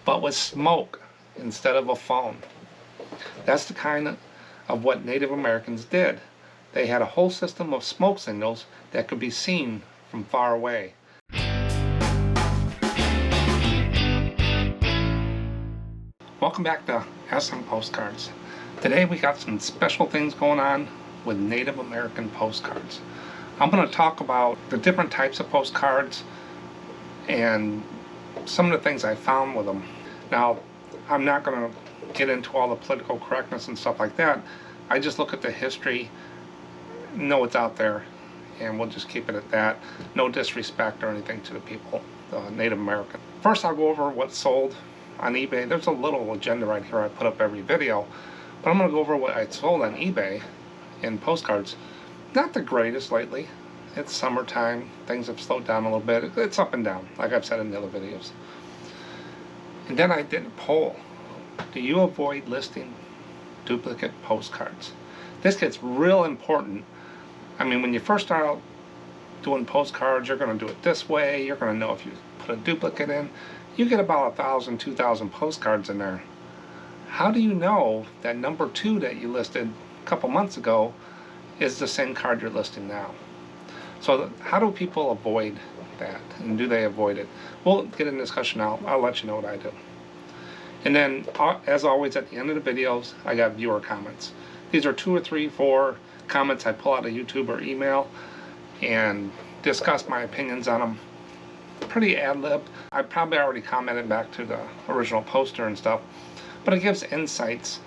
but with smoke instead of a phone. That's the kind of what Native Americans did. They had a whole system of smoke signals that could be seen from far away. Welcome back to SM Postcards. Today we got some special things going on with Native American postcards. I'm going to talk about the different types of postcards and some of the things I found with them. Now, I'm not going to get into all the political correctness and stuff like that. I just look at the history, know what's out there, and we'll just keep it at that. No disrespect or anything to the people, the Native American. First, I'll go over what sold on eBay. There's a little agenda right here I put up every video, but I'm going to go over what I sold on eBay in postcards. Not the greatest lately. It's summertime. Things have slowed down a little bit. It's up and down, like I've said in the other videos. And then I did a poll. Do you avoid listing duplicate postcards? This gets real important. I mean, when you first start out doing postcards, you're going to do it this way. You're going to know if you put a duplicate in. You get about 1,000, 2,000 postcards in there. How do you know that number 2 that you listed a couple months ago is the same card you're listing now? So how do people avoid that? And do they avoid it? We'll get in discussion now. I'll let you know what I do. And then, as always, at the end of the videos, I got viewer comments. These are 2 or 3, 4 comments I pull out of YouTube or email and discuss my opinions on them. Pretty ad-libbed. I probably already commented back to the original poster and stuff, but it gives insights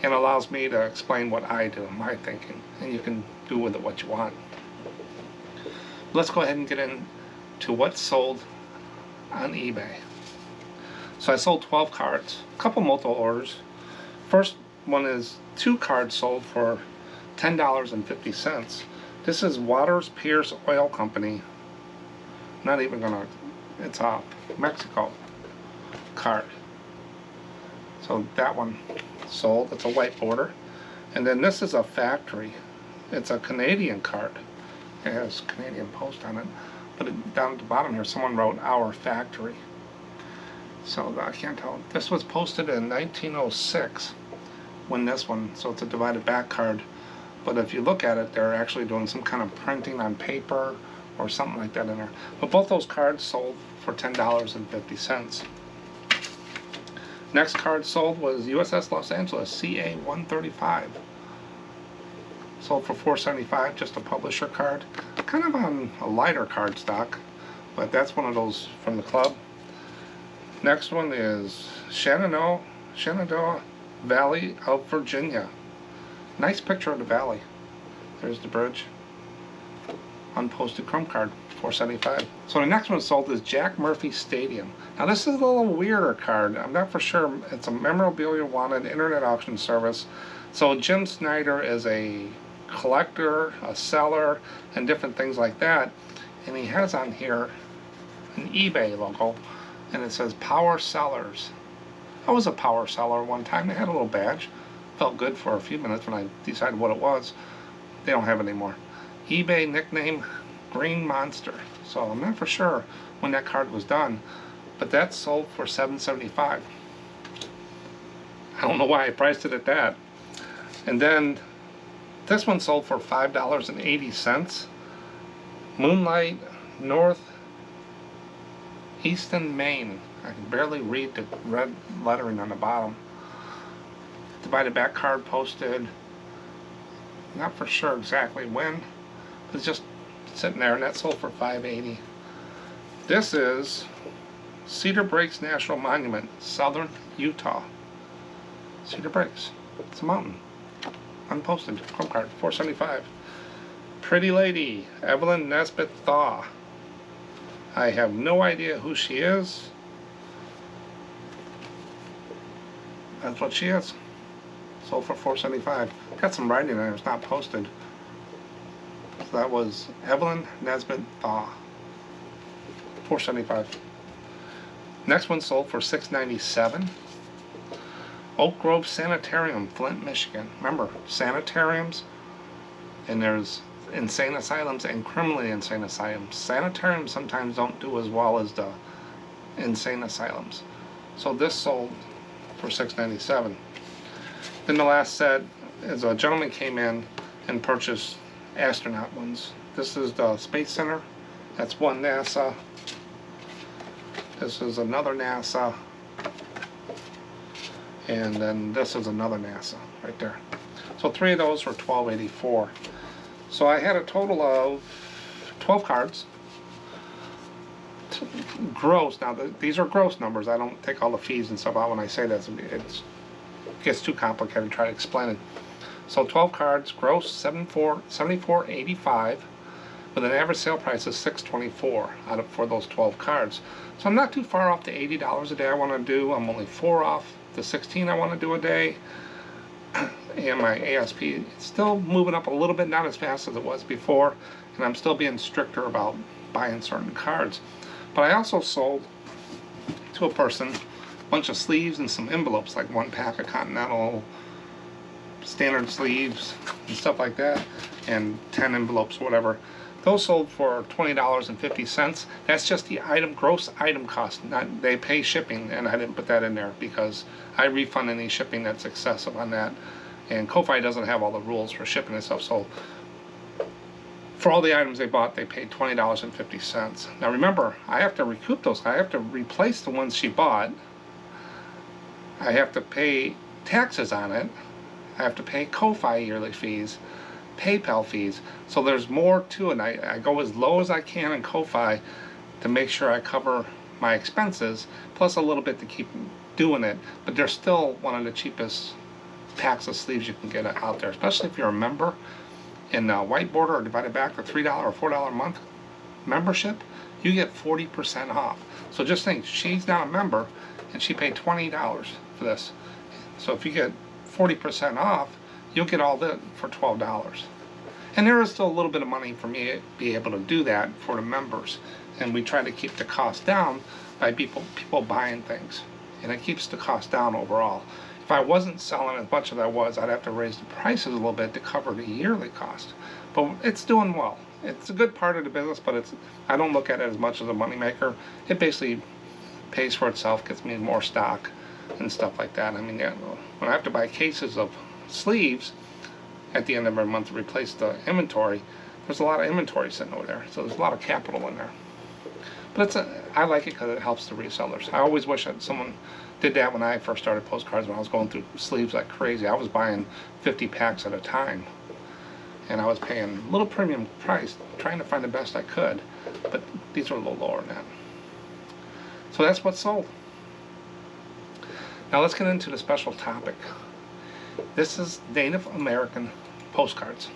and allows me to explain what I do, my thinking, and you can do with it what you want. Let's go ahead and get into what sold on eBay. So I sold 12 cards, a couple multiple orders. First one is 2 cards sold for $10.50. This is Waters Pierce Oil Company. Not even gonna, it's a Mexico card. So that one sold. It's a white border. And then this is a factory. It's a Canadian card. It has Canadian Post on it. But down at the bottom here, someone wrote Our Factory. So I can't tell. This was posted in 1906 when this one, so it's a divided back card. But if you look at it, they're actually doing some kind of printing on paper or something like that in there. But both those cards sold for $10.50. Next card sold was USS Los Angeles CA-135. Sold for $4.75, just a publisher card. Kind of on a lighter card stock, but that's one of those from the club. Next one is Shenandoah Valley of Virginia. Nice picture of the valley. There's the bridge. Unposted chrome card, $4.75. So the next one sold is Jack Murphy Stadium. Now this is a little weirder card. I'm not for sure. It's a memorabilia wanted internet auction service. So Jim Snyder is a collector, a seller, and different things like that. And he has on here an eBay logo, and it says Power Sellers. I was a power seller one time. They had a little badge. Felt good for a few minutes when I decided what it was. They don't have it anymore. eBay nickname Green Monster. So I'm not for sure when that card was done, but that sold for $7.75. I don't know why I priced it at that. And then this one sold for $5.80. Moonlight, North Easton, Maine. I can barely read the red lettering on the bottom. Divided back card posted. Not for sure exactly when. It's just sitting there, and that sold for $5.80. This is Cedar Breaks National Monument, Southern Utah. Cedar Breaks. It's a mountain. Unposted. Chrome card, $4.75. Pretty Lady, Evelyn Nesbitt Thaw. I have no idea who she is. That's what she is. Sold for $4.75. Got some writing there. It's not posted. So that was Evelyn Nesbitt Thaw. $4.75. Next one sold for $6.97. Oak Grove Sanitarium, Flint, Michigan. Remember, sanitariums, and there's insane asylums and criminally insane asylums. Sanitariums sometimes don't do as well as the insane asylums. So this sold for $6.97. Then the last set is a gentleman came in and purchased astronaut ones. This is the Space Center. That's one NASA. This is another NASA. And then this is another NASA right there. So 3 of those were $12.84. So I had a total of 12 cards. Gross. Now these are gross numbers. I don't take all the fees and stuff out when I say this. It gets too complicated to try to explain it. So 12 cards, gross $74.85, with an average sale price of $6.24 for those 12 cards. So I'm not too far off the $80 a day I want to do. I'm only 4 off the $16 I want to do a day. And my ASP is still moving up a little bit, not as fast as it was before, and I'm still being stricter about buying certain cards. But I also sold to a person a bunch of sleeves and some envelopes, like 1 pack of Continental standard sleeves and stuff like that, and 10 envelopes, whatever. Those sold for $20.50. That's just the item, gross item cost. Not, they pay shipping, and I didn't put that in there because I refund any shipping that's excessive on that. And Ko-Fi doesn't have all the rules for shipping and stuff, so for all the items they bought, they paid $20.50. Now remember, I have to recoup those. I have to replace the ones she bought. I have to pay taxes on it. I have to pay Ko-Fi yearly fees, PayPal fees. So there's more to it. I go as low as I can in Ko-Fi to make sure I cover my expenses, plus a little bit to keep doing it. But they're still one of the cheapest packs of sleeves you can get out there, especially if you're a member. In white border or divided back to $3 or $4 a month membership, you get 40% off. So just think, she's not a member and she paid $20 for this. So if you get 40% off, you'll get all that for $12. And there is still a little bit of money for me to be able to do that for the members. And we try to keep the cost down by people buying things. And it keeps the cost down overall. If I wasn't selling as much as I was, I'd have to raise the prices a little bit to cover the yearly cost. But it's doing well. It's a good part of the business, but I don't look at it as much as a moneymaker. It basically pays for itself, gets me more stock and stuff like that. I mean, when I have to buy cases of sleeves at the end of every month to replace the inventory, there's a lot of inventory sitting over there. So there's a lot of capital in there. But I like it because it helps the resellers. I always wish that someone did that when I first started Postcards, when I was going through sleeves like crazy. I was buying 50 packs at a time, and I was paying a little premium price, trying to find the best I could, but these are a little lower than that. So that's what's sold. Now let's get into the special topic. This is Native American postcards.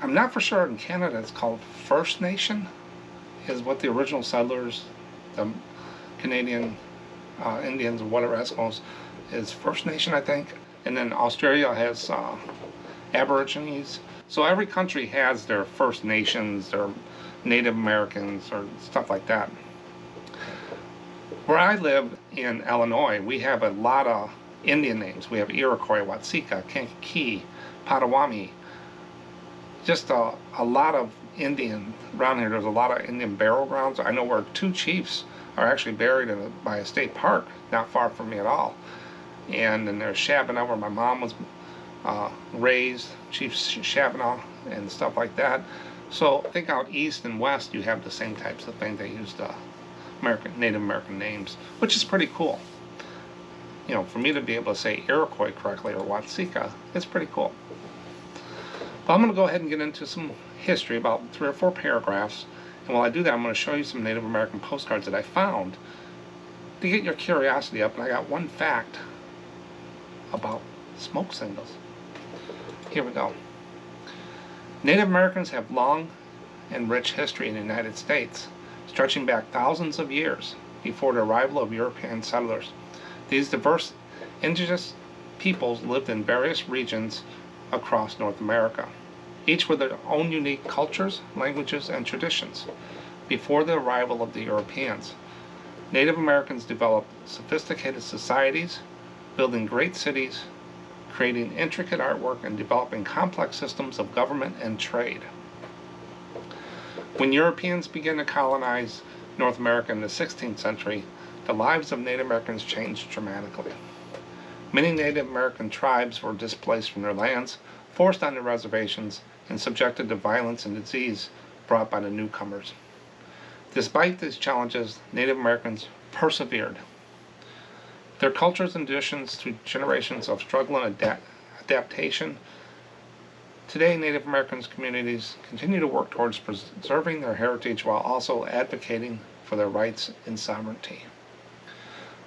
I'm not for sure in Canada it's called First Nation, is what the original settlers, the Canadian Indians or whatever Eskimos, is First Nation, I think. And then Australia has Aborigines. So every country has their First Nations, their Native Americans, or stuff like that. Where I live in Illinois, we have a lot of Indian names. We have Iroquois, Watsika, Kankakee, Potawatomi. Just a lot of Indian around here. There's a lot of Indian burial grounds. I know where 2 chiefs are actually buried by a state park, not far from me at all. And then there's Shabana, where my mom was raised, Chief Shabana and stuff like that. So I think out east and west you have the same types of things. They use the Native American names, which is pretty cool. You know, for me to be able to say Iroquois correctly or Watsika, it's pretty cool. But I'm going to go ahead and get into some history, about 3 or 4 paragraphs. And while I do that, I'm going to show you some Native American postcards that I found to get your curiosity up. And I got one fact about smoke signals. Here we go. Native Americans have long and rich history in the United States, stretching back thousands of years before the arrival of European settlers. These diverse indigenous peoples lived in various regions across North America, each with their own unique cultures, languages, and traditions. Before the arrival of the Europeans, Native Americans developed sophisticated societies, building great cities, creating intricate artwork, and developing complex systems of government and trade. When Europeans began to colonize North America in the 16th century, the lives of Native Americans changed dramatically. Many Native American tribes were displaced from their lands, forced onto reservations, and subjected to violence and disease brought by the newcomers. Despite these challenges, Native Americans persevered. Their cultures and traditions through generations of struggle and adaptation. Today, Native American communities continue to work towards preserving their heritage while also advocating for their rights and sovereignty.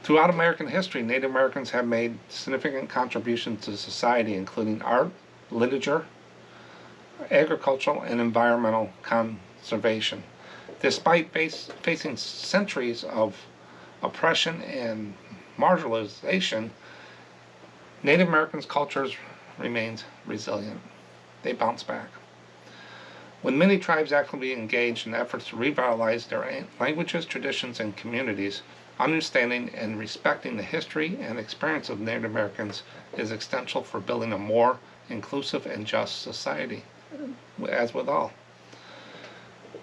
Throughout American history, Native Americans have made significant contributions to society, including art, literature, agricultural, and environmental conservation. Despite facing centuries of oppression and marginalization, Native Americans' cultures remains resilient. They bounce back. When many tribes actively engaged in efforts to revitalize their languages, traditions, and communities, understanding and respecting the history and experience of Native Americans is essential for building a more inclusive and just society, as with all.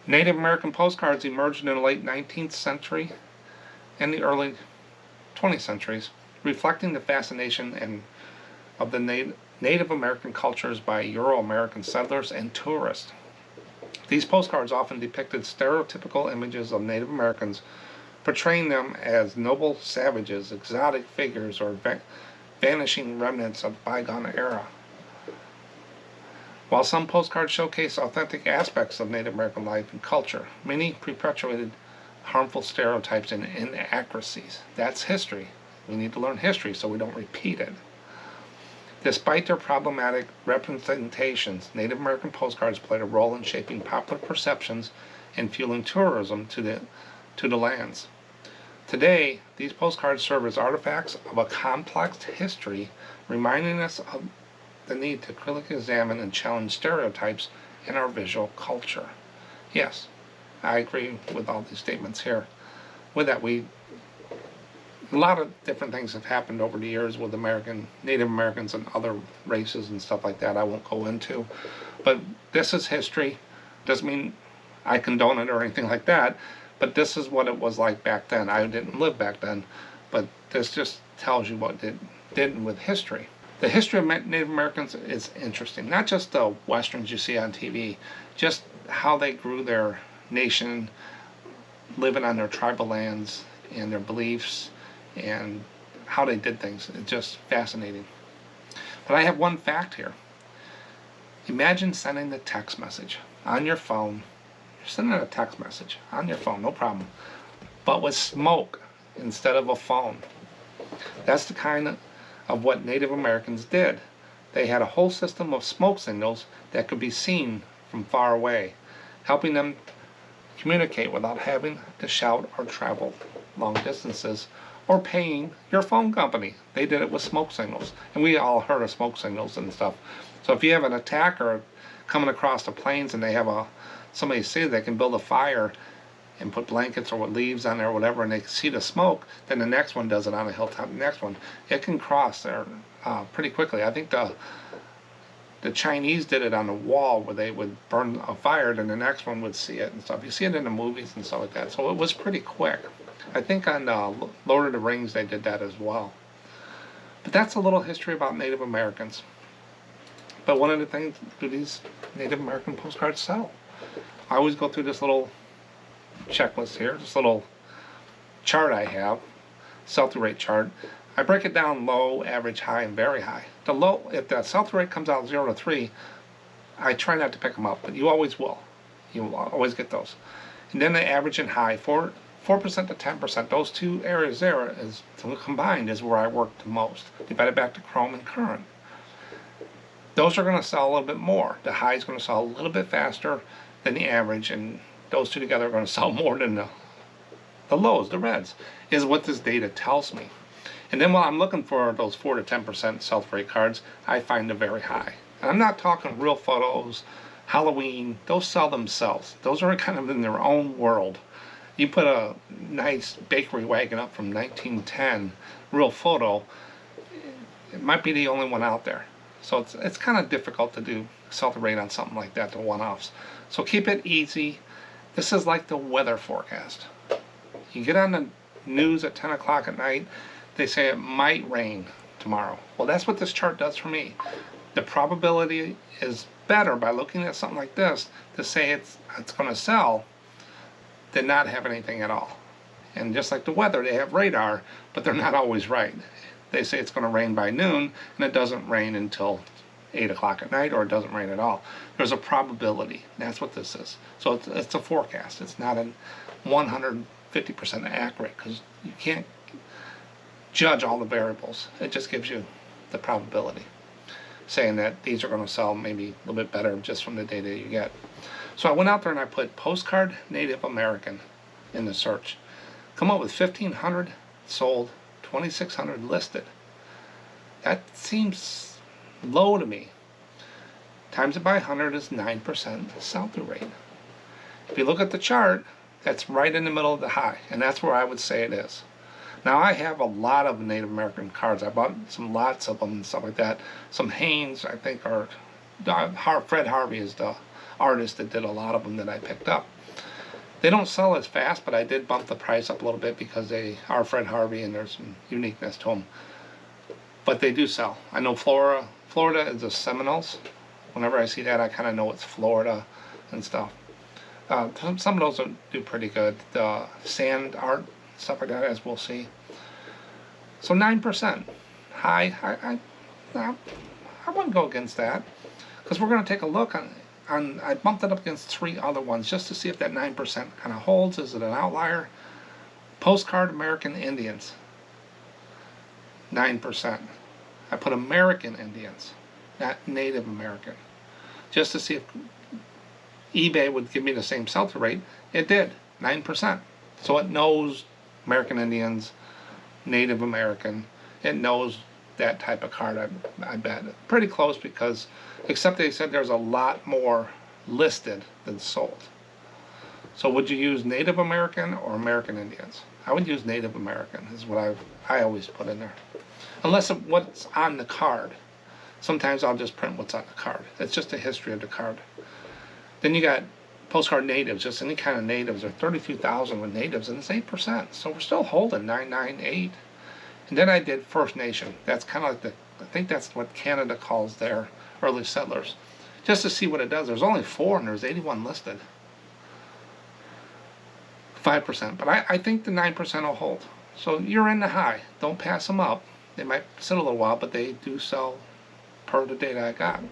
Native American postcards emerged in the late 19th century and the early 20th centuries, reflecting the fascination of the Native American cultures by Euro-American settlers and tourists. These postcards often depicted stereotypical images of Native Americans, portraying them as noble savages, exotic figures, or vanishing remnants of bygone era. While some postcards showcase authentic aspects of Native American life and culture, many perpetuated harmful stereotypes and inaccuracies. That's history. We need to learn history so we don't repeat it. Despite their problematic representations, Native American postcards played a role in shaping popular perceptions and fueling tourism to the lands. Today, these postcards serve as artifacts of a complex history, reminding us of the need to critically examine and challenge stereotypes in our visual culture. Yes, I agree with all these statements here. With that, a lot of different things have happened over the years with Native Americans and other races and stuff like that I won't go into. But this is history. Doesn't mean I condone it or anything like that, but this is what it was like back then. I didn't live back then, but this just tells you what it did with history. The history of Native Americans is interesting. Not just the westerns you see on TV, just how they grew their nation, living on their tribal lands and their beliefs and how they did things. It's just fascinating. But I have one fact here. Imagine sending the text message on your phone. You're sending a text message on your phone, no problem, but with smoke instead of a phone. That's the kind of what Native Americans did. They had a whole system of smoke signals that could be seen from far away, helping them communicate without having to shout or travel long distances or paying your phone company. They did it with smoke signals, and we all heard of smoke signals and stuff. So if you have an attacker coming across the plains and they have somebody say they can build a fire and put blankets or leaves on there or whatever, and they see the smoke, then the next one does it on a hilltop. The next one, it can cross there pretty quickly. I think the Chinese did it on the wall where they would burn a fire, then the next one would see it and stuff. You see it in the movies and stuff like that. So it was pretty quick. I think on Lord of the Rings they did that as well. But that's a little history about Native Americans. But one of the things, do these Native American postcards sell? I always go through this little checklist here, this little chart I have, sell-through rate chart. I break it down low, average, high, and very high. The low, if the sell-through rate comes out 0 to 3, I try not to pick them up, but you always will. You will always get those. And then the average and high, 4% to 10%. Those two areas there is combined is where I work the most. Divided back to Chrome and Current. Those are going to sell a little bit more. The high is going to sell a little bit faster than the average, and those two together are going to sell more than the lows, the reds, is what this data tells me. And then while I'm looking for those 4 to 10% sell-through rate cards, I find the very high. And I'm not talking real photos, Halloween, those sell themselves. Those are kind of in their own world. You put a nice bakery wagon up from 1910, real photo, it might be the only one out there. So it's kind of difficult to do sell-through rate on something like that, the one-offs. So keep it easy. This is like the weather forecast. You get on the news at 10 o'clock at night, they say it might rain tomorrow. Well, that's what this chart does for me. The probability is better by looking at something like this to say it's going to sell than not have anything at all. And just like the weather, they have radar, but they're not always right. They say it's going to rain by noon, and it doesn't rain until 8 o'clock at night, or it doesn't rain at all. There's a probability. That's what this is. So it's a forecast. It's not a 150% accurate, because you can't judge all the variables. It just gives you the probability, saying that these are going to sell maybe a little bit better just from the data you get. So I went out there and I put postcard Native American in the search. Come up with 1,500 sold, 2,600 listed. That seems low to me. Times it by 100 is 9% sell-through rate. If you look at the chart, that's right in the middle of the high, and that's where I would say it is. Now, I have a lot of Native American cards. I bought some lots of them and stuff like that. Some Haynes, I think, are Fred Harvey is the artist that did a lot of them that I picked up. They don't sell as fast, but I did bump the price up a little bit because they are Fred Harvey and there's some uniqueness to them. But they do sell. I know Florida is the Seminoles. Whenever I see that, I kind of know it's Florida and stuff. Some of those do pretty good. The sand art, stuff like that, as we'll see. So 9% high. I wouldn't go against that, because we're going to take a look on. I bumped it up against 3 other ones just to see if that 9% kind of holds. Is it an outlier? Postcard American Indians, 9%. I put American Indians, not Native American, just to see if eBay would give me the same sell-through rate. It did, 9%. So it knows American Indians, Native American. It knows that type of card, I bet. Pretty close, because except they said there's a lot more listed than sold. So would you use Native American or American Indians? I would use Native American, is what I always put in there. Unless what's on the card. Sometimes I'll just print what's on the card. It's just a history of the card. Then you got postcard natives, just any kind of natives. There are 32,000 with natives, and it's 8%. So we're still holding 998. And then I did First Nation. That's kind of like I think that's what Canada calls their early settlers. Just to see what it does. There's only 4 and there's 81 listed. 5%. But I think the 9% will hold. So you're in the high. Don't pass them up. They might sit a little while, but they do sell per the data I got.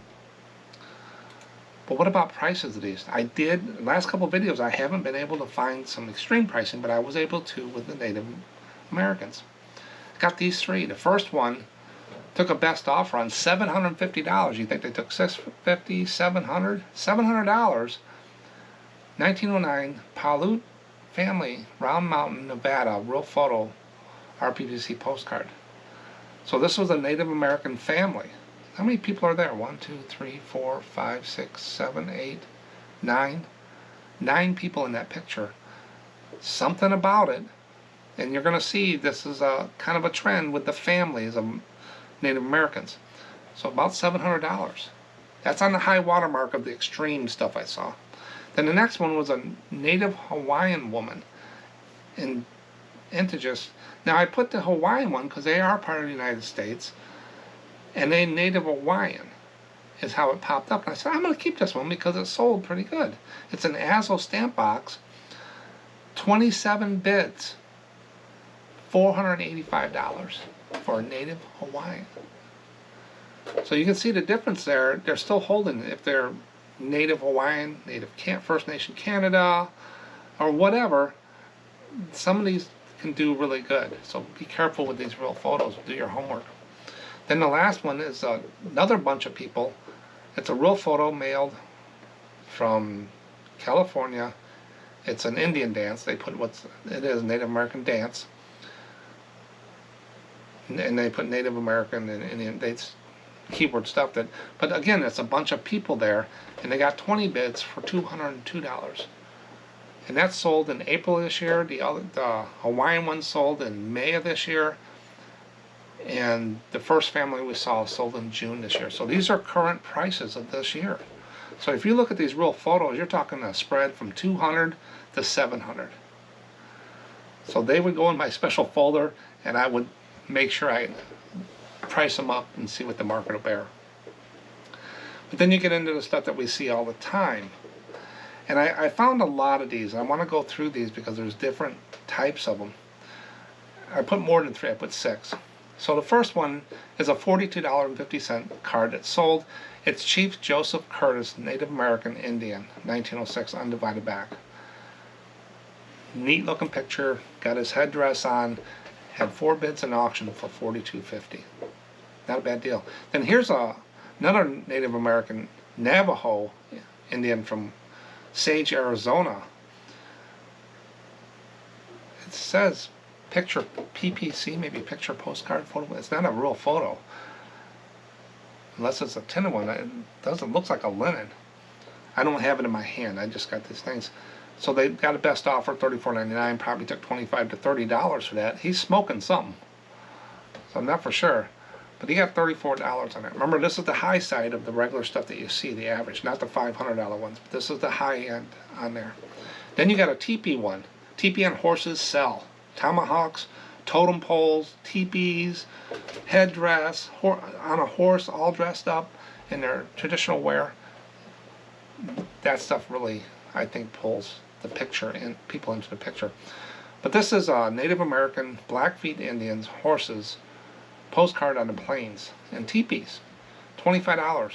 But what about prices of these? I did, the last couple of videos, I haven't been able to find some extreme pricing, but I was able to with the Native Americans. Got these 3. The first one took a best offer on $750. You think they took $650, $700? $700. 1909 Paiute family, Round Mountain, Nevada, real photo, RPVC postcard. So this was a Native American family. How many people are there? 1, 2, 3, 4, 5, 6, 7, 8, 9. 9 people in that picture. Something about it. And you're going to see this is a kind of a trend with the families of Native Americans. So about $700. That's on the high water mark of the extreme stuff I saw. Then the next one was a Native Hawaiian woman in Integis. Now I put the Hawaiian one because they are part of the United States, and they Native Hawaiian is how it popped up. And I said, I'm going to keep this one because it sold pretty good. It's an Azle stamp box, 27 bids, $485 for a Native Hawaiian. So you can see the difference there. They're still holding it. If they're Native Hawaiian, First Nation Canada, or whatever, some of these can do really good. So be careful with these real photos. Do your homework. Then the last one is another bunch of people. It's a real photo mailed from California. It's an Indian dance. They put it is Native American dance. And they put Native American and Indian, keyword stuff. But again, it's a bunch of people there, and they got 20 bids for $202. And that sold in April this year. The Hawaiian one sold in May of this year. And the first family we saw sold in June this year. So these are current prices of this year. So if you look at these real photos, you're talking a spread from 200 to 700. So they would go in my special folder, and I would make sure I price them up and see what the market will bear. But then you get into the stuff that we see all the time. And I found a lot of these. I want to go through these because there's different types of them. I put more than 3, I put 6. So the first one is a $42.50 card that's sold. It's Chief Joseph Curtis, Native American Indian, 1906, undivided back. Neat looking picture, got his headdress on, had 4 bids in auction for $42.50. Not a bad deal. Then here's another Native American Navajo Indian from Sage, Arizona. It says picture PPC, maybe picture postcard photo. It's not a real photo. Unless it's a tinted one. It doesn't look like a linen. I don't have it in my hand. I just got these things. So they got a best offer, $34.99. Probably took $25 to $30 for that. He's smoking something. So I'm not for sure. But he got $34 on it. Remember, this is the high side of the regular stuff that you see, the average, not the $500 ones. But this is the high end on there. Then you got a teepee one. Teepee on horses sell. Tomahawks, totem poles, teepees, headdress, on a horse, all dressed up in their traditional wear. That stuff really, I think, pulls the picture and people into the picture. But this is Native American Blackfeet Indians horses postcard on the plains and teepees, $25.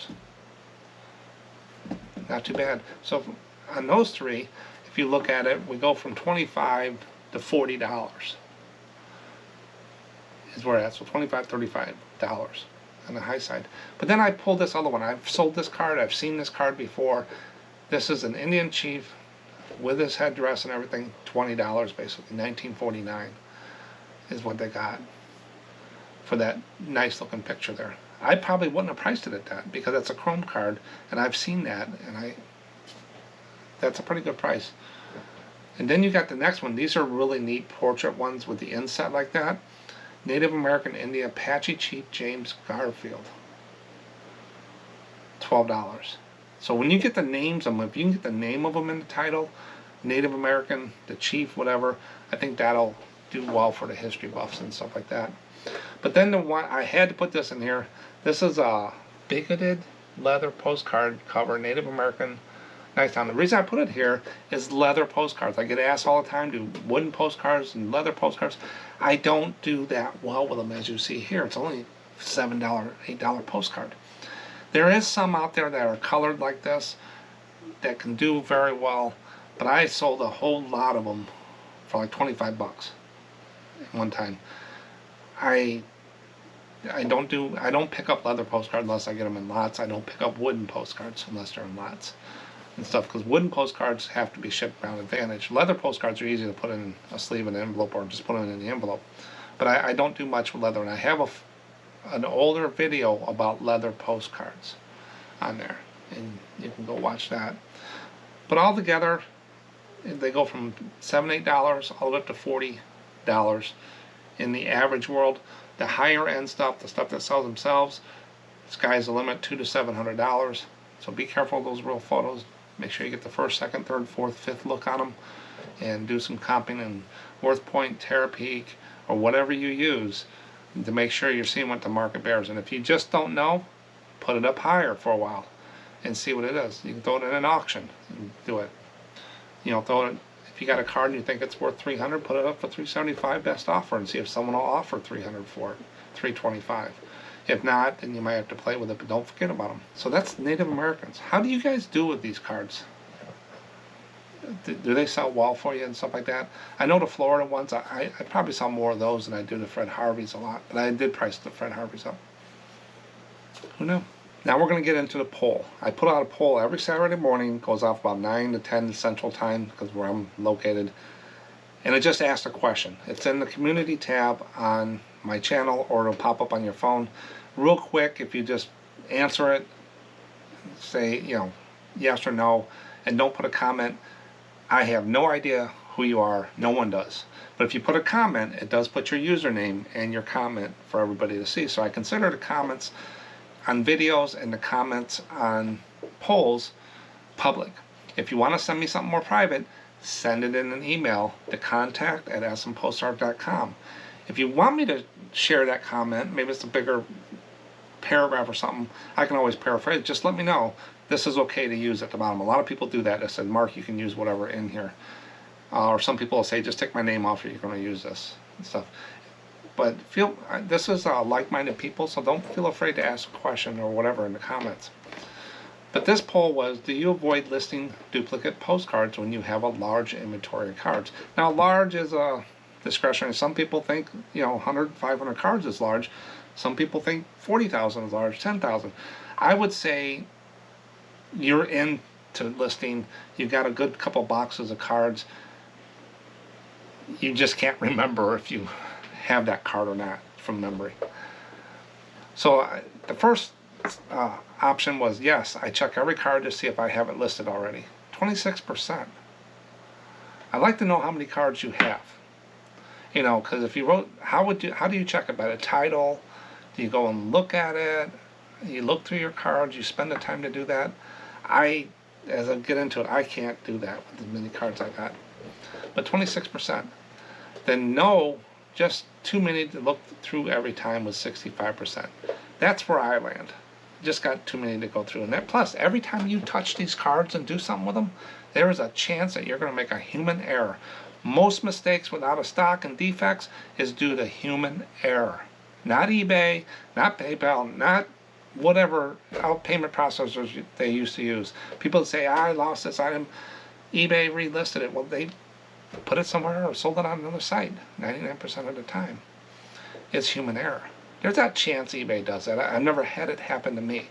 Not too bad. So on those 3, if you look at it, we go from $25 to $40 is where that's. So $25, $35 on the high side. But then I pulled this other one. I've sold this card. I've seen this card before. This is an Indian chief with his headdress and everything. $20 basically. $19.49 is what they got for that nice looking picture there. I probably wouldn't have priced it at that because that's a chrome card, and I've seen that, and that's a pretty good price. And then you got the next one. These are really neat portrait ones with the inset like that. Native American Indian Apache Chief James Garfield, $12. So when you get the names of them, if you can get the name of them in the title, Native American, the chief, whatever, I think that'll do well for the history buffs and stuff like that. But then the one, I had to put this in here. This is a bigoted leather postcard cover, Native American. Nice on. The reason I put it here is leather postcards. I get asked all the time, do wooden postcards and leather postcards. I don't do that well with them, as you see here. It's only $7, $8 postcard. There is some out there that are colored like this that can do very well, but I sold a whole lot of them for like 25 bucks at one time. I don't pick up leather postcards unless I get them in lots. I don't pick up wooden postcards unless they're in lots and stuff, because wooden postcards have to be shipped around advantage. Leather postcards are easy to put in a sleeve in an envelope or just put them in the envelope. But I don't do much with leather, and I have an older video about leather postcards on there, and you can go watch that. But altogether, they go from $7, $8 all the way up to $40 in the average world. The higher end stuff, the stuff that sells themselves, sky's the limit, $200 to $700. So be careful of those real photos. Make sure you get the first, second, third, fourth, fifth look on them, and do some comping in Worth Point, Terapeak, or whatever you use to make sure you're seeing what the market bears. And if you just don't know, put it up higher for a while and see what it is. You can throw it in an auction and do it. You know, throw it. If you got a card and you think it's worth $300, put it up for $375 best offer and see if someone will offer $300 for it, $325. If not, then you might have to play with it, but don't forget about them. So that's Native Americans. How do you guys do with these cards? Do they sell well for you and stuff like that? I know the Florida ones, I probably sell more of those than I do the Fred Harveys a lot, but I did price the Fred Harveys up. Who knew? Now we're going to get into the poll. I put out a poll every Saturday morning, goes off about 9 to 10 Central Time, because where I'm located. And it just asks a question. It's in the community tab on my channel, or it'll pop up on your phone. Real quick, if you just answer it, say, you know, yes or no, and don't put a comment. I have no idea who you are. No one does. But if you put a comment, it does put your username and your comment for everybody to see. So I consider the comments on videos and the comments on polls public. If you want to send me something more private, send it in an email to contact@smpostcard.com. If you want me to share that comment, maybe it's a bigger paragraph or something, I can always paraphrase. Just let me know. This is okay to use at the bottom. A lot of people do that. They said, Mark, you can use whatever in here. Or some people will say, just take my name off if you're going to use this and stuff. But this is like-minded people, so don't feel afraid to ask a question or whatever in the comments. But this poll was, do you avoid listing duplicate postcards when you have a large inventory of cards? Now, large is a discretionary. Some people think, 100, 500 cards is large. Some people think 40,000 is large, 10,000. I would say you're into listing. You've got a good couple boxes of cards. You just can't remember if you have that card or not from memory. So the first option was, yes, I check every card to see if I have it listed already. 26%. I'd like to know how many cards you have. Because if you wrote, how do you check it? By the title? Do you go and look at it? You look through your cards, you spend the time to do that. As I get into it, I can't do that with as many cards I got. But 26%. Then no, just too many to look through every time was 65%. That's where I land. Just got too many to go through. And that, plus, every time you touch these cards and do something with them, there is a chance that you're going to make a human error. Most mistakes with out of stock and defects is due to human error. Not eBay, not PayPal, not whatever payment processors they used to use. People say, I lost this item, eBay relisted it. Well, they put it somewhere or sold it on another site 99% of the time. It's human error. There's that chance eBay does that. I've never had it happen to me.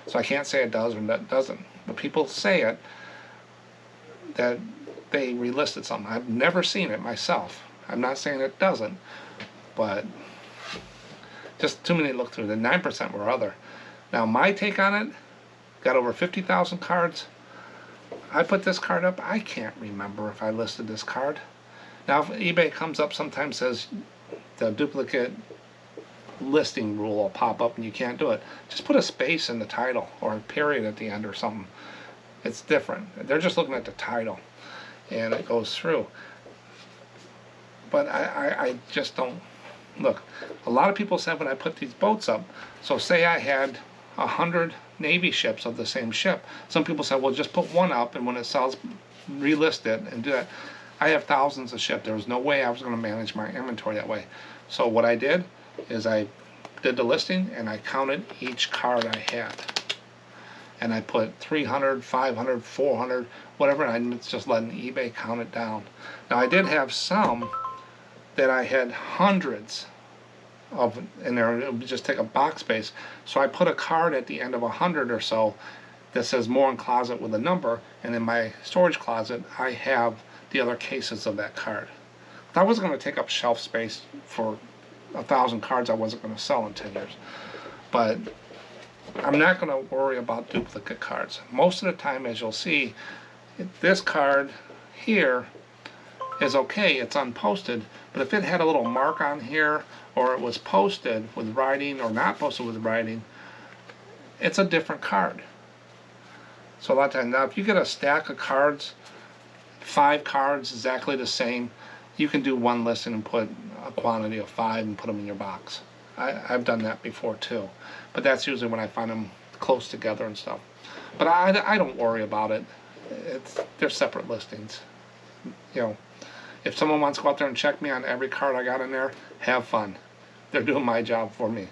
So I can't say it does or it doesn't. But people say it, that they relisted something. I've never seen it myself. I'm not saying it doesn't, but just too many to look through. The 9% were other. Now my take on it, got over 50,000 cards. I put this card up. I can't remember if I listed this card. Now if eBay comes up, sometimes says the duplicate listing rule will pop up and you can't do it. Just put a space in the title or a period at the end or something. It's different. They're just looking at the title and it goes through. But I just don't. Look, a lot of people said when I put these boats up, so say I had 100 Navy ships of the same ship. Some people said, well, just put one up and when it sells, relist it and do that. I have thousands of ships. There was no way I was going to manage my inventory that way. So what I did is I did the listing and I counted each card I had. And I put 300, 500, 400, whatever, and I'm just letting eBay count it down. Now I did have some that I had hundreds of in there. It would just take a box space. So I put a card at the end of 100 or so that says more in closet with a number, and in my storage closet I have the other cases of that card. I wasn't going to take up shelf space for 1,000 cards I wasn't going to sell in 10 years. But I'm not going to worry about duplicate cards. Most of the time, as you'll see, this card here is okay, it's unposted, but if it had a little mark on here or it was posted with writing or not posted with writing, it's a different card. So a lot of times, now if you get a stack of cards, 5 cards exactly the same, you can do one listing and put a quantity of 5 and put them in your box. I've done that before too, but that's usually when I find them close together and stuff. But I don't worry about it. They're separate listings. If someone wants to go out there and check me on every card I got in there, have fun. They're doing my job for me.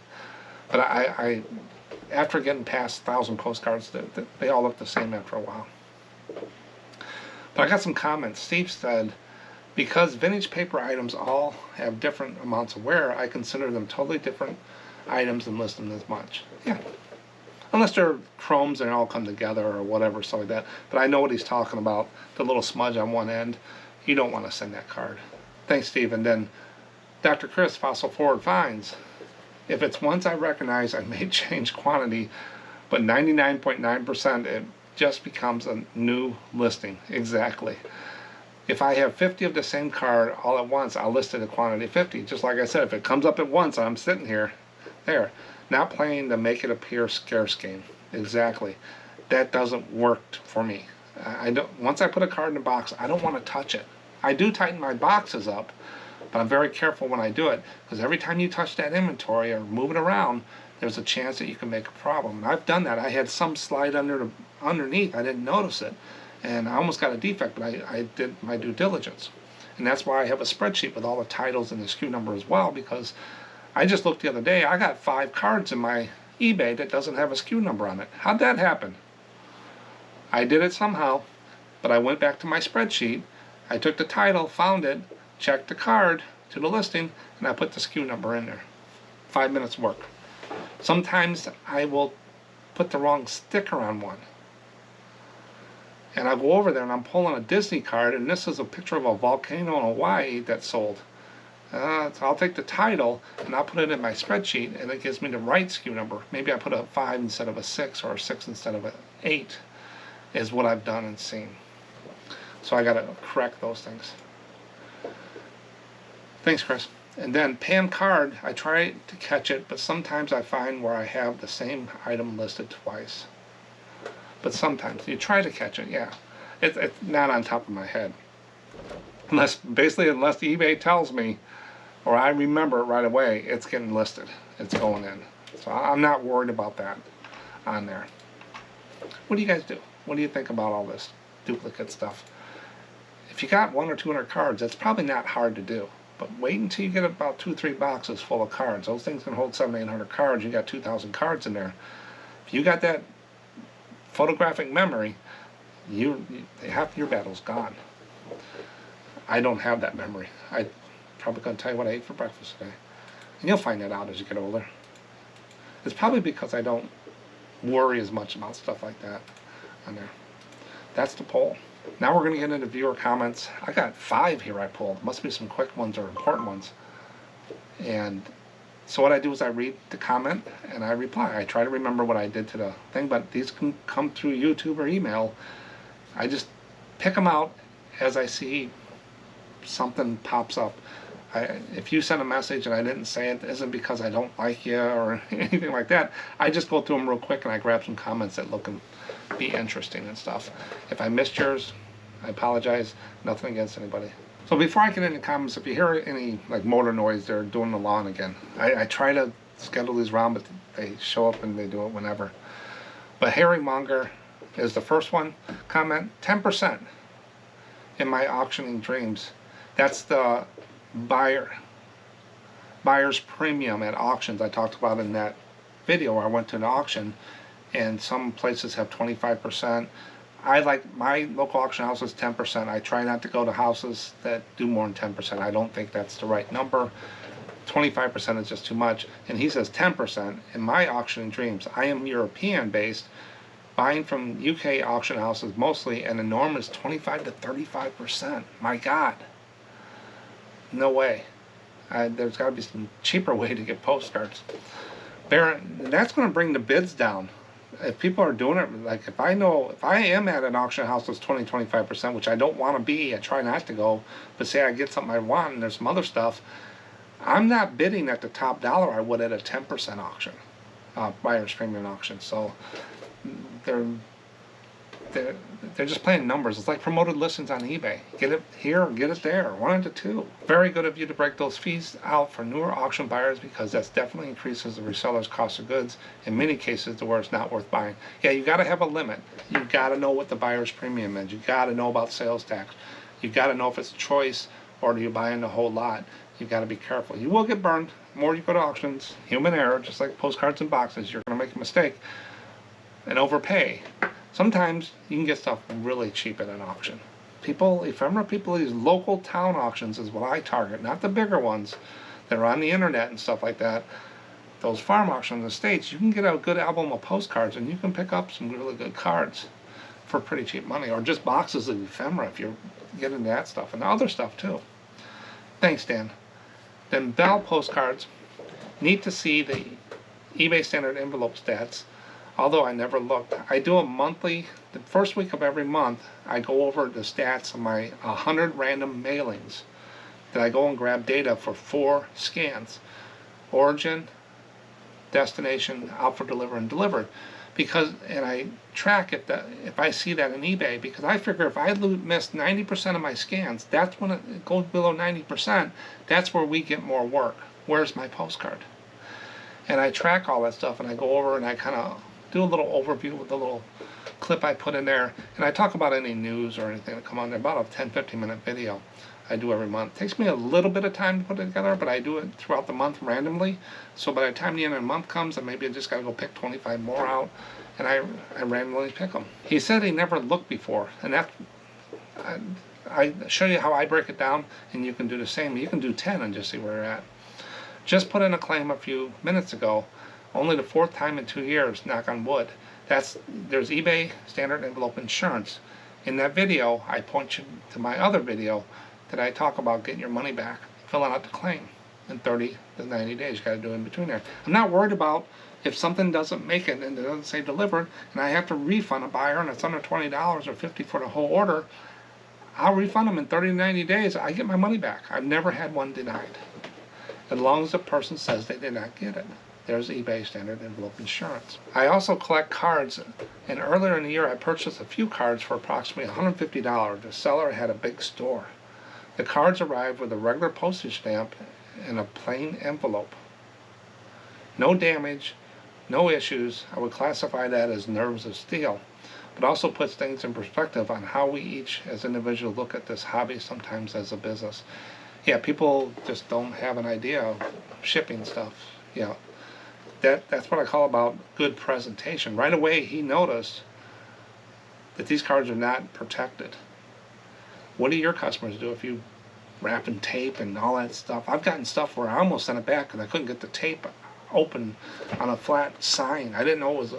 But I after getting past 1,000 postcards, they all look the same after a while. But I got some comments. Steve said, because vintage paper items all have different amounts of wear, I consider them totally different items and list them as much. Yeah. Unless they're chromes and they all come together or whatever, stuff like that. But I know what he's talking about. The little smudge on one end. You don't want to send that card. Thanks, Steve. And then Dr. Chris, Fossil Forward Finds. If it's ones I recognize, I may change quantity, but 99.9% it just becomes a new listing. Exactly. If I have 50 of the same card all at once, I'll list it at quantity 50. Just like I said, if it comes up at once, I'm sitting here, there. Not playing the make it appear scarce game. Exactly. That doesn't work for me. I don't. Once I put a card in a box, I don't want to touch it. I do tighten my boxes up, but I'm very careful when I do it, because every time you touch that inventory or move it around, there's a chance that you can make a problem. And I've done that. I had some slide underneath. I didn't notice it, and I almost got a defect, but I did my due diligence. And that's why I have a spreadsheet with all the titles and the SKU number as well, because I just looked the other day, I got 5 cards in my eBay that doesn't have a SKU number on it. How'd that happen? I did it somehow, but I went back to my spreadsheet, I took the title, found it, checked the card to the listing, and I put the SKU number in there. 5 minutes work. Sometimes I will put the wrong sticker on one. And I'll go over there and I'm pulling a Disney card, and this is a picture of a volcano in Hawaii that sold. So I'll take the title and I'll put it in my spreadsheet, and it gives me the right SKU number. Maybe I put a 5 instead of a 6, or a 6 instead of an 8, is what I've done and seen. So I got to correct those things. Thanks, Chris. And then pan card, I try to catch it, but sometimes I find where I have the same item listed twice. But sometimes you try to catch it, yeah. It's not on top of my head. Unless eBay tells me, or I remember it right away, it's getting listed. It's going in. So I'm not worried about that on there. What do you guys do? What do you think about all this duplicate stuff? If you got 100 or 200 cards, that's probably not hard to do. But wait until you get about 2 or 3 boxes full of cards. Those things can hold 700 or 800 cards. You got 2,000 cards in there. If you got that photographic memory, half your battle's gone. I don't have that memory. I probably gonna tell you what I ate for breakfast today, and you'll find that out as you get older. It's probably because I don't worry as much about stuff like that on there. That's the poll. Now we're going to get into viewer comments. I got 5 here I pulled. Must be some quick ones or important ones. And so what I do is I read the comment and I reply. I try to remember what I did to the thing, but these can come through YouTube or email. I just pick them out as I see something pops up. If you send a message and I didn't say it, isn't because I don't like you or anything like that. I just go through them real quick and I grab some comments that look and be interesting and stuff. If I missed yours, I apologize. Nothing against anybody. So before I get into comments, if you hear any like motor noise, they're doing the lawn again. I try to schedule these around, but they show up and they do it whenever. But Harry Monger is the first one. Comment, 10% in my auctioning dreams. That's the buyer's premium at auctions I talked about in that video where I went to an auction, and some places have 25%. I like my local auction house is 10%. I try not to go to houses that do more than 10%. I don't think that's the right number. 25% is just too much. And he says 10% in my auctioning dreams. I am European based, buying from UK auction houses mostly, and the norm is 25 to 35%. My God. No way. There's got to be some cheaper way to get postcards. That's going to bring the bids down. If people are doing it, like if I am at an auction house that's 20-25%, which I don't want to be, I try not to go, but say I get something I want and there's some other stuff, I'm not bidding at the top dollar I would at a 10% auction, buyer's premium auction. So they're just playing numbers. It's like promoted listings on eBay. Get it here or get it there. 1 to 2. Very good of you to break those fees out for newer auction buyers, because that definitely increases the reseller's cost of goods in many cases to where it's not worth buying. Yeah, you got to have a limit. You got to know what the buyer's premium is. You got to know about sales tax. You got to know if it's choice or do you buy in a whole lot. You got to be careful. You will get burned. The more you go to auctions, human error, just like postcards and boxes, you're going to make a mistake and overpay. Sometimes you can get stuff really cheap at an auction. Ephemera people, these local town auctions is what I target, not the bigger ones that are on the internet and stuff like that. Those farm auctions in the States, you can get a good album of postcards and you can pick up some really good cards for pretty cheap money, or just boxes of ephemera if you're getting that stuff, and other stuff too. Thanks, Dan. Then Bell Postcards, neat to see the eBay standard envelope stats. Although I never looked. I do a monthly, the first week of every month, I go over the stats of my 100 random mailings. Then I go and grab data for 4 scans. Origin, destination, out for deliver, and delivered. and I track it if I see that in eBay, because I figure if I miss 90% of my scans, that's when it goes below 90%, that's where we get more work. Where's my postcard? And I track all that stuff, and I go over and I kind of do a little overview with the little clip I put in there, and I talk about any news or anything that come on there, about a 10-15 minute video I do every month. It takes me a little bit of time to put it together, but I do it throughout the month randomly. So by the time the end of the month comes, and maybe I just got to go pick 25 more out, and I randomly pick them. He said he never looked before, and that I show you how I break it down, and you can do the same. You can do 10 and just see where you're at. Just put in a claim a few minutes ago, only the 4th time in 2 years, knock on wood. There's eBay standard envelope insurance. In that video, I point you to my other video that I talk about getting your money back, filling out the claim in 30 to 90 days. You got to do in between there. I'm not worried about if something doesn't make it and it doesn't say delivered, and I have to refund a buyer and it's under $20 or $50 for the whole order. I'll refund them in 30 to 90 days. I get my money back. I've never had one denied, as long as the person says they did not get it. There's eBay standard envelope insurance. I also collect cards, and earlier in the year I purchased a few cards for approximately $150. The seller had a big store. The cards arrived with a regular postage stamp and a plain envelope. No damage, no issues. I would classify that as nerves of steel, but also puts things in perspective on how we each as individuals look at this hobby, sometimes as a business. Yeah, people just don't have an idea of shipping stuff. Yeah, that's what I call about good presentation. Right away he noticed that these cards are not protected. What do your customers do if you wrap in tape and all that stuff? I've gotten stuff where I almost sent it back because I couldn't get the tape open on a flat sign. I didn't know it was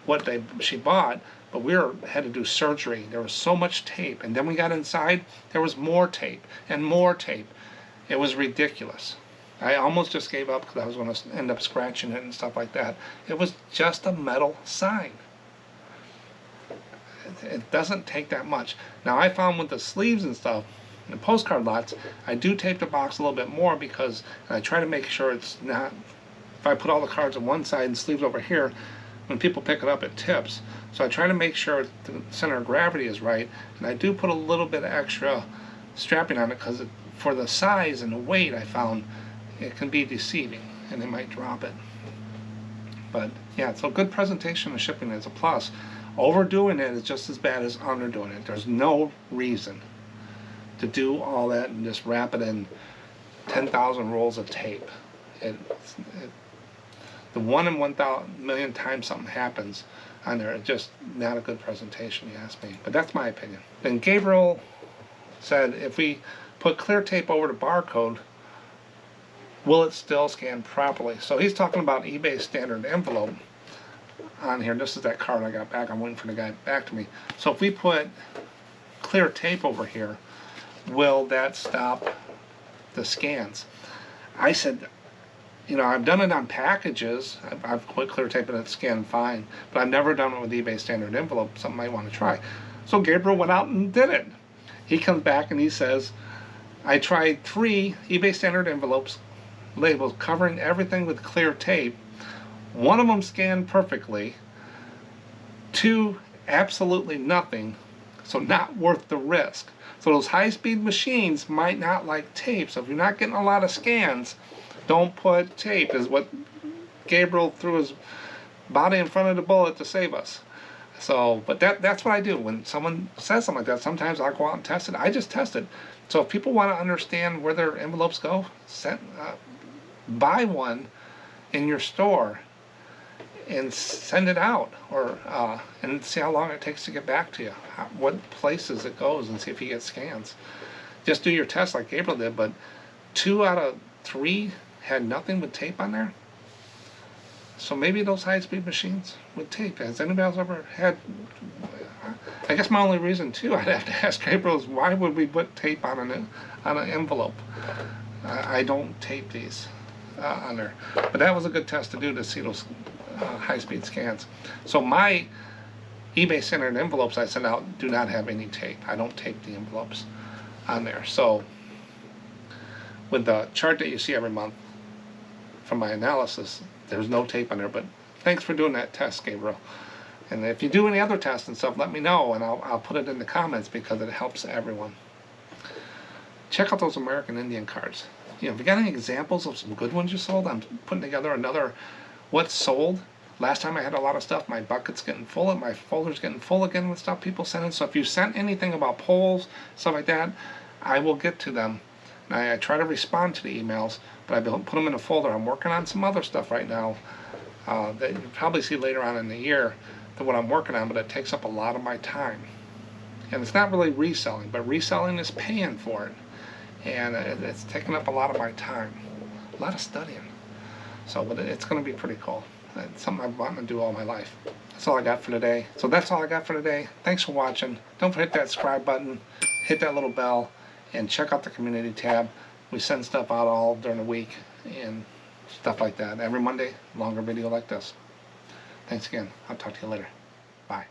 what she bought, but had to do surgery. There was so much tape, and then we got inside, there was more tape and more tape. It was ridiculous. I almost just gave up because I was going to end up scratching it and stuff like that. It was just a metal sign. It doesn't take that much. Now I found with the sleeves and stuff, the postcard lots, I do tape the box a little bit more because I try to make sure it's not, if I put all the cards on one side and sleeves over here, when people pick it up it tips. So I try to make sure the center of gravity is right, and I do put a little bit of extra strapping on it because for the size and the weight I found it can be deceiving and they might drop it. But yeah, so good presentation and shipping is a plus. Overdoing it is just as bad as underdoing it. There's no reason to do all that and just wrap it in 10,000 rolls of tape. The 1 in 1,000,000 times something happens on there, it's just not a good presentation, you ask me. But that's my opinion. Then Gabriel said, if we put clear tape over the barcode, will it still scan properly? So he's talking about eBay standard envelope on here. This is that card I got back. I'm waiting for the guy back to me. So if we put clear tape over here, will that stop the scans? I said, you know, I've done it on packages. I've put clear tape and it's scanned fine, but I've never done it with eBay standard envelope. Something I might want to try. So Gabriel went out and did it. He comes back and he says, I tried 3 eBay standard envelopes labels covering everything with clear tape. 1 of them scanned perfectly, 2 absolutely nothing, so not worth the risk. So those high-speed machines might not like tape, so if you're not getting a lot of scans, don't put tape, is what Gabriel threw his body in front of the bullet to save us. So, but that's what I do. When someone says something like that, sometimes I'll go out and test it. I just test it. So if people want to understand where their envelopes go, buy one in your store and send it out, or and see how long it takes to get back to you, what places it goes, and see if you get scans. Just do your test like Gabriel did, but 2 out of 3 had nothing with tape on there. So maybe those high-speed machines with tape. Has anybody else ever had? I guess my only reason too, I'd have to ask Gabriel, is why would we put tape on an envelope? I don't tape these on there, but that was a good test to do to see those high-speed scans. So my eBay standard envelopes I send out do not have any tape. I don't tape the envelopes on there. So with the chart that you see every month from my analysis, there's no tape on there. But thanks for doing that test, Gabriel. And if you do any other tests and stuff, let me know, and I'll put it in the comments because it helps everyone. Check out those American Indian cards. You know, if you got any examples of some good ones you sold, I'm putting together another what's sold. Last time I had a lot of stuff. My bucket's getting full, my folder's getting full again with stuff people sent in. So if you sent anything about polls, stuff like that, I will get to them. And I try to respond to the emails, but I put them in a folder. I'm working on some other stuff right now that you'll probably see later on in the year than what I'm working on, but it takes up a lot of my time. And it's not really reselling, but reselling is paying for it. And it's taking up a lot of my time, a lot of studying. So, but it's going to be pretty cool. It's something I've wanted to do all my life. That's all I got for today. So that's all I got for today. Thanks for watching. Don't forget that subscribe button, hit that little bell, and check out the community tab. We send stuff out all during the week and stuff like that. Every Monday, longer video like this. Thanks again. I'll talk to you later. Bye.